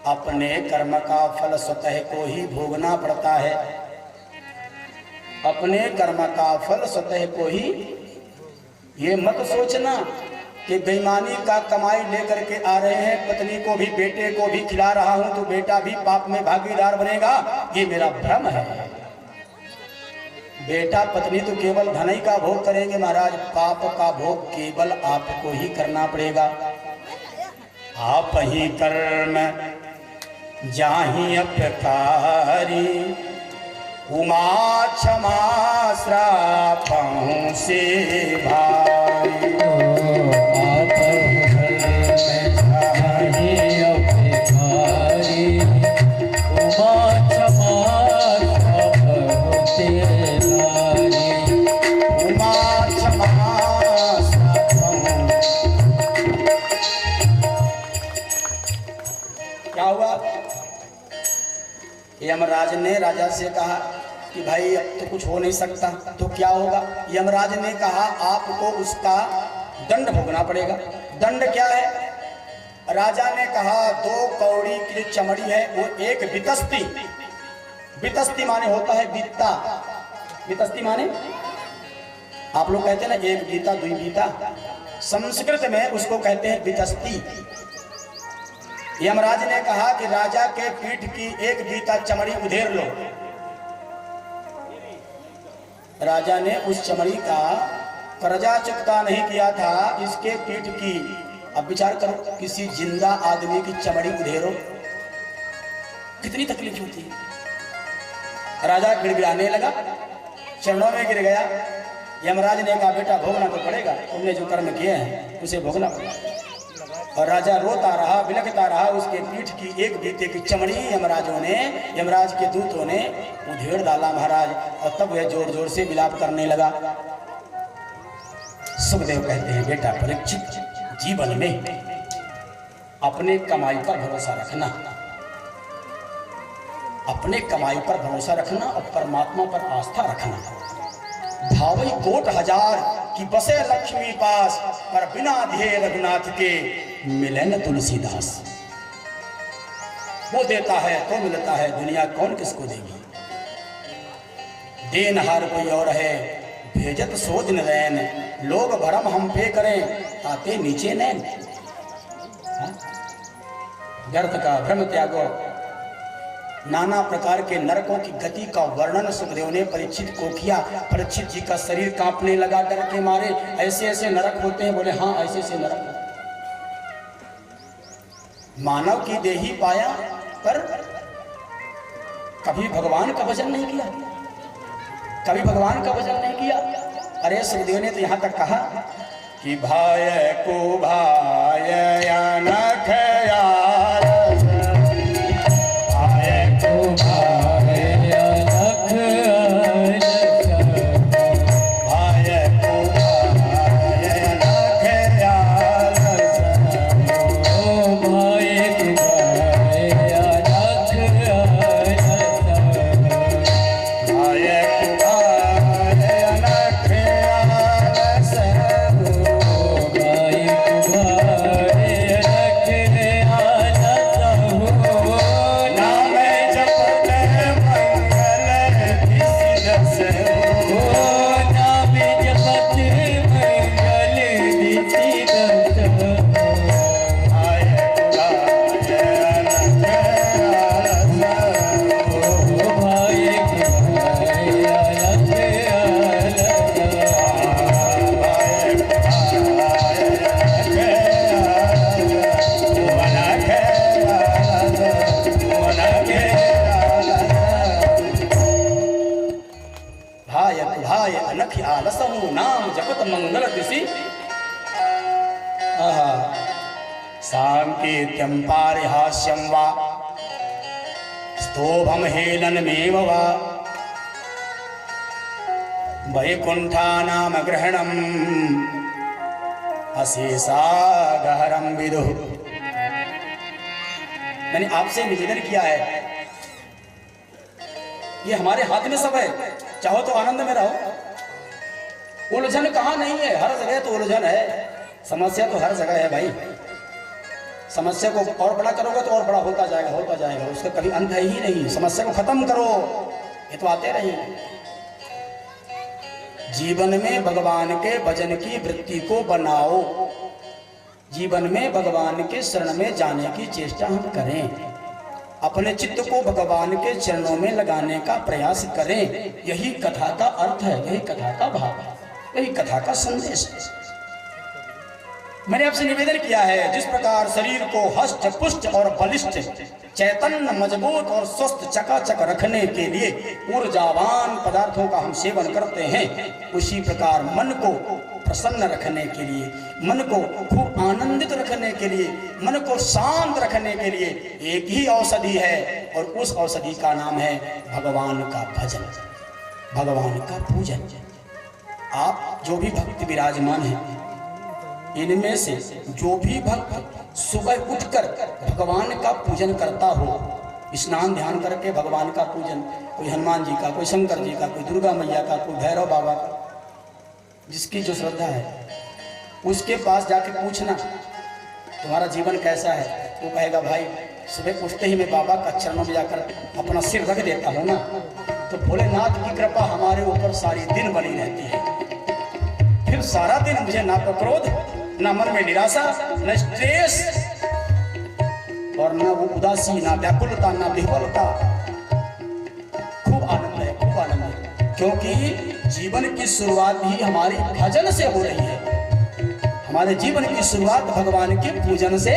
अपने कर्म का फल स्वतः को ही भोगना पड़ता है। अपने कर्म का फल स्वतः को ही। ये मत सोचना कि बेईमानी का कमाई लेकर के आ रहे हैं, पत्नी को भी बेटे को भी खिला रहा हूं तो बेटा भी पाप में भागीदार बनेगा। ये मेरा भ्रम है। बेटा पत्नी तो केवल धन ही का भोग करेंगे महाराज, पाप का भोग केवल आपको ही करना पड़ेगा। आप ही कर्म जाहि अपकारी, उमा क्षमा श्रापहु से भाई। आप घर में जाहि अपकारी, उमा क्षमा श्रापहु से भाई। उमा क्षमा श्रापहु। क्या हुआ? यमराज ने राजा से कहा कि भाई अब तो कुछ हो नहीं सकता, तो क्या होगा? यमराज ने कहा आपको उसका दंड भोगना पड़ेगा। दंड क्या है? राजा ने कहा 2 कौड़ी की जो चमड़ी है वो एक वितस्ती, वितस्ती माने होता है बीता। वितस्ती माने आप लोग कहते हैं ना एक बीता 2 बीता, संस्कृत में उसको कहते हैं वितस्ती। यमराज ने कहा कि राजा के पीठ की एक बीता चमड़ी उधेर लो। राजा ने उस चमड़ी का कर्जा चुकता नहीं किया था, इसके पीठ की। अब विचार करो, किसी जिंदा आदमी की चमड़ी उधेरो, कितनी तकलीफ होती है। राजा गिड़गिड़ाने लगा, चरणों में गिर गया। यमराज ने कहा बेटा भोगना तो पड़ेगा, तुमने जो कर्म किए हैं उसे भोगना पड़ेगा। और राजा रोता रहा, बिलखता रहा। उसके पीठ की एक बीते की चमड़ी यमराज के दूतों ने उधेड़ डाला महाराज। और तब वह जोर जोर से विलाप करने लगा। सुखदेव कहते हैं बेटा परीक्षित, जीवन में अपने कमाई पर भरोसा रखना, अपने कमाई पर भरोसा रखना और परमात्मा पर आस्था रखना। भावई कोट हजार कि बसे लक्ष्मी पास, पर बिना ध्येय रघुनाथ के मिले न तुलसीदास। वो देता है तो मिलता है, दुनिया कौन किसको देगी। देनहार कोई और है, भेजत सो दिन रैन। लोग भरम हम पे करें, ताते नीचे नैन। व्यर्थ का भ्रम त्यागो। नाना प्रकार के नरकों की गति का वर्णन सुखदेव ने परीक्षित को किया। परीक्षित जी का शरीर कांपने लगा डर के मारे। ऐसे ऐसे नरक होते हैं? बोले हाँ ऐसे ऐसे नरक होते। मानव की देही पाया पर कभी भगवान का भजन नहीं किया, कभी भगवान का भजन नहीं किया। अरे सुखदेव ने तो यहां तक कहा कि भाय को भाय अनख यार, सांकेत्यं पारिहास्यं वा स्तोभं हेलनमेव वा वैकुंठानाम ग्रहणम् अशेषागहरं विदुः। मैंने आपसे निवेदन किया है, ये हमारे हाथ में सब है, चाहो तो आनंद में रहो। उलझन कहाँ नहीं है, हर जगह तो उलझन है, समस्या तो हर जगह है भाई। समस्या को और बड़ा करोगे तो और बड़ा होता जाएगा, उसका कभी अंत है ही नहीं। समस्या को खत्म करो, ये तो आते रहेंगे। जीवन में भगवान के भजन की वृत्ति को बनाओ, जीवन में भगवान के शरण में जाने की चेष्टा हम करें, अपने चित्त को भगवान के चरणों में लगाने का प्रयास करें। यही कथा का अर्थ है, यही कथा का भाव है, यही कथा का संदेश है। मैंने आपसे निवेदन किया है, जिस प्रकार शरीर को हष्ट पुष्ट और बलिष्ठ, चैतन्य, मजबूत और स्वस्थ चकाचक रखने के लिए ऊर्जावान पदार्थों का हम सेवन करते हैं, उसी प्रकार मन को प्रसन्न रखने के लिए, मन को खूब आनंदित रखने के लिए, मन को शांत रखने के लिए एक ही औषधि है, और उस औषधि का नाम है भगवान का भजन, भगवान का पूजन। आप जो भी भक्त विराजमान हैं, इनमें से जो भी भक्त सुबह उठकर भगवान का पूजन करता हो, स्नान ध्यान करके भगवान का पूजन, कोई हनुमान जी का, कोई शंकर जी का, कोई दुर्गा मैया का, कोई भैरव बाबा का, जिसकी जो श्रद्धा है, उसके पास जाके पूछना तुम्हारा जीवन कैसा है। वो कहेगा भाई सुबह उठते ही मैं बाबा का चरणों में जाकर अपना सिर रख देता हूँ ना, तो भोलेनाथ की कृपा हमारे ऊपर सारी दिन बनी रहती है। फिर सारा दिन मुझे ना तो क्रोध, ना मन में निराशा, न स्ट्रेस, और न वो उदासी, ना व्याकुलता, ना विह्वलता। खूब आनंद है, खूब आनंद है, क्योंकि जीवन की शुरुआत ही हमारी भजन से हो रही है। हमारे जीवन की शुरुआत भगवान के पूजन से